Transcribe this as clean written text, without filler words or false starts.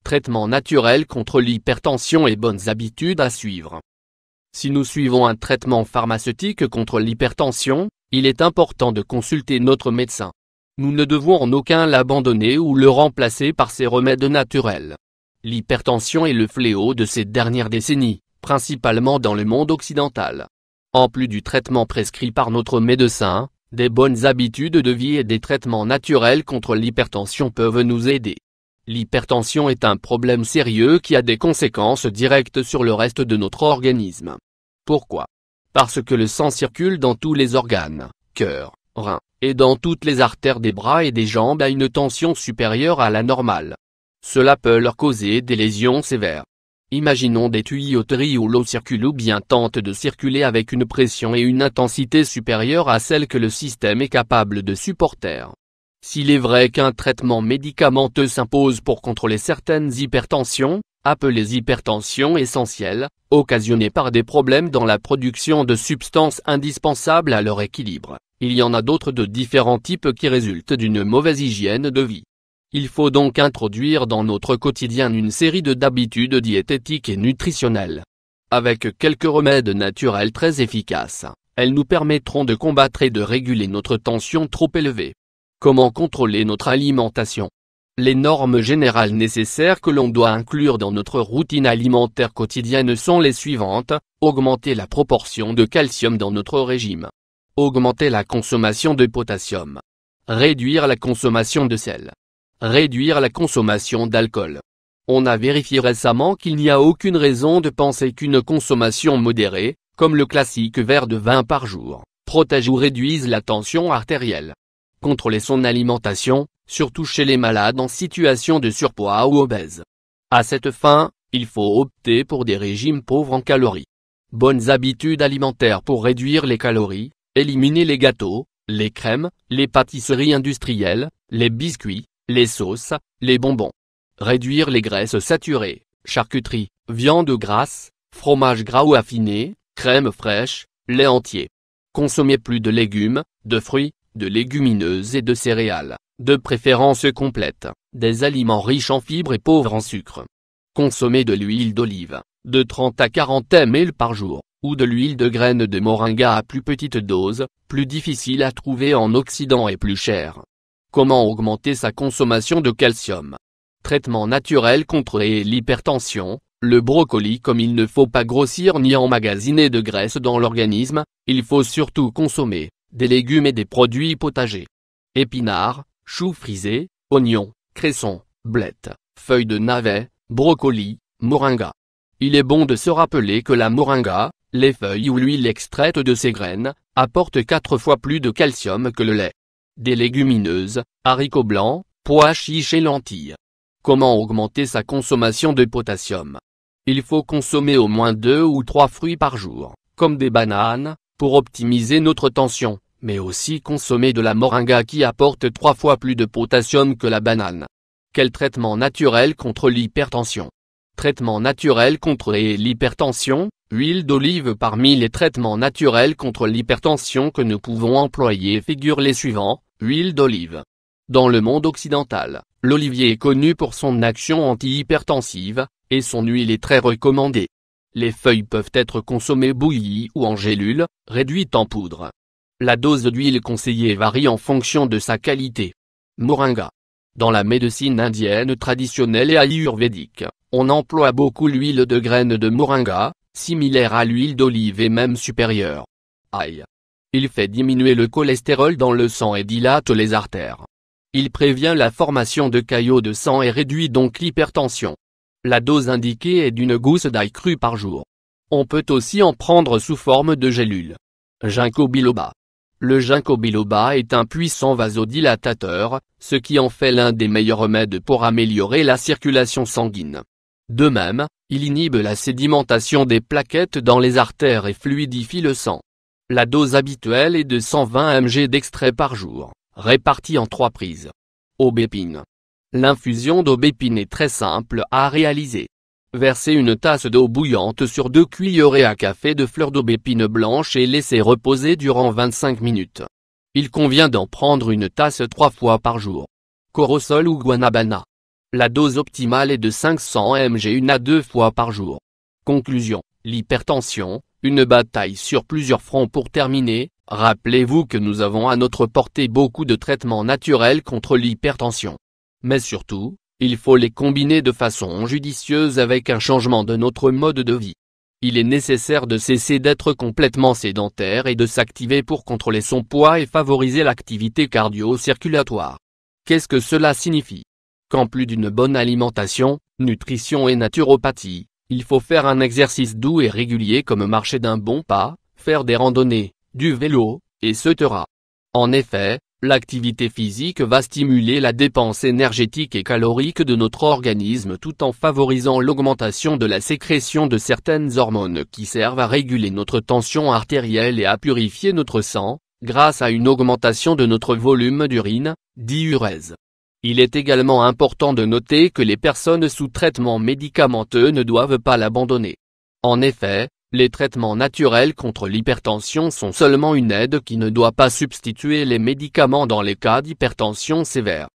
Traitement naturel contre l'hypertension et bonnes habitudes à suivre. Si nous suivons un traitement pharmaceutique contre l'hypertension, il est important de consulter notre médecin. Nous ne devons en aucun l'abandonner ou le remplacer par ces remèdes naturels. L'hypertension est le fléau de ces dernières décennies, principalement dans le monde occidental. En plus du traitement prescrit par notre médecin, des bonnes habitudes de vie et des traitements naturels contre l'hypertension peuvent nous aider. L'hypertension est un problème sérieux qui a des conséquences directes sur le reste de notre organisme. Pourquoi? Parce que le sang circule dans tous les organes, cœur, reins, et dans toutes les artères des bras et des jambes à une tension supérieure à la normale. Cela peut leur causer des lésions sévères. Imaginons des tuyauteries où l'eau circule ou bien tente de circuler avec une pression et une intensité supérieure à celle que le système est capable de supporter. S'il est vrai qu'un traitement médicamenteux s'impose pour contrôler certaines hypertensions, appelées hypertensions essentielles, occasionnées par des problèmes dans la production de substances indispensables à leur équilibre, il y en a d'autres de différents types qui résultent d'une mauvaise hygiène de vie. Il faut donc introduire dans notre quotidien une série d'habitudes diététiques et nutritionnelles. Avec quelques remèdes naturels très efficaces, elles nous permettront de combattre et de réguler notre tension trop élevée. Comment contrôler notre alimentation? Les normes générales nécessaires que l'on doit inclure dans notre routine alimentaire quotidienne sont les suivantes: augmenter la proportion de calcium dans notre régime. Augmenter la consommation de potassium. Réduire la consommation de sel. Réduire la consommation d'alcool. On a vérifié récemment qu'il n'y a aucune raison de penser qu'une consommation modérée, comme le classique verre de vin par jour, protège ou réduise la tension artérielle. Contrôler son alimentation, surtout chez les malades en situation de surpoids ou obèses. À cette fin, il faut opter pour des régimes pauvres en calories. Bonnes habitudes alimentaires pour réduire les calories, éliminer les gâteaux, les crèmes, les pâtisseries industrielles, les biscuits, les sauces, les bonbons. Réduire les graisses saturées, charcuterie, viande grasse, fromage gras ou affiné, crème fraîche, lait entier. Consommer plus de légumes, de fruits, de légumineuses et de céréales, de préférence complètes, des aliments riches en fibres et pauvres en sucre. Consommer de l'huile d'olive, de 30 à 40 ml par jour, ou de l'huile de graines de moringa à plus petite dose, plus difficile à trouver en Occident et plus chère. Comment augmenter sa consommation de calcium? Traitement naturel contre l'hypertension. Le brocoli. Comme il ne faut pas grossir ni emmagasiner de graisse dans l'organisme, il faut surtout consommer des légumes et des produits potagers. Épinards, choux frisés, oignons, cressons, blettes, feuilles de navet, brocoli, moringa. Il est bon de se rappeler que la moringa, les feuilles ou l'huile extraite de ses graines, apportent 4 fois plus de calcium que le lait. Des légumineuses, haricots blancs, pois chiches et lentilles. Comment augmenter sa consommation de potassium? Il faut consommer au moins 2 ou 3 fruits par jour, comme des bananes, pour optimiser notre tension, mais aussi consommer de la moringa qui apporte 3 fois plus de potassium que la banane. Quel traitement naturel contre l'hypertension? Traitement naturel contre l'hypertension, huile d'olive. Parmi les traitements naturels contre l'hypertension que nous pouvons employer figurent les suivants. Huile d'olive. Dans le monde occidental, l'olivier est connu pour son action antihypertensive, et son huile est très recommandée. Les feuilles peuvent être consommées bouillies ou en gélules, réduites en poudre. La dose d'huile conseillée varie en fonction de sa qualité. Moringa. Dans la médecine indienne traditionnelle et ayurvédique, on emploie beaucoup l'huile de graines de moringa, similaire à l'huile d'olive et même supérieure. Ail. Il fait diminuer le cholestérol dans le sang et dilate les artères. Il prévient la formation de caillots de sang et réduit donc l'hypertension. La dose indiquée est d'une gousse d'ail cru par jour. On peut aussi en prendre sous forme de gélules. Ginkgo biloba. Le ginkgo biloba est un puissant vasodilatateur, ce qui en fait l'un des meilleurs remèdes pour améliorer la circulation sanguine. De même, il inhibe la sédimentation des plaquettes dans les artères et fluidifie le sang. La dose habituelle est de 120 mg d'extrait par jour, réparti en 3 prises. Aubépine. L'infusion d'aubépine est très simple à réaliser. Versez une tasse d'eau bouillante sur 2 cuillerées à café de fleurs d'aubépine blanche et laissez reposer durant 25 minutes. Il convient d'en prendre une tasse 3 fois par jour. Corosol ou guanabana. La dose optimale est de 500 mg 1 à 2 fois par jour. Conclusion, l'hypertension, une bataille sur plusieurs fronts pour terminer. Rappelez-vous que nous avons à notre portée beaucoup de traitements naturels contre l'hypertension. Mais surtout, il faut les combiner de façon judicieuse avec un changement de notre mode de vie. Il est nécessaire de cesser d'être complètement sédentaire et de s'activer pour contrôler son poids et favoriser l'activité cardio-circulatoire. Qu'est-ce que cela signifie? Qu'en plus d'une bonne alimentation, nutrition et naturopathie, il faut faire un exercice doux et régulier comme marcher d'un bon pas, faire des randonnées, du vélo, etc. En effet, l'activité physique va stimuler la dépense énergétique et calorique de notre organisme tout en favorisant l'augmentation de la sécrétion de certaines hormones qui servent à réguler notre tension artérielle et à purifier notre sang, grâce à une augmentation de notre volume d'urine, diurèse. Il est également important de noter que les personnes sous traitement médicamenteux ne doivent pas l'abandonner. En effet, les traitements naturels contre l'hypertension sont seulement une aide qui ne doit pas substituer les médicaments dans les cas d'hypertension sévère.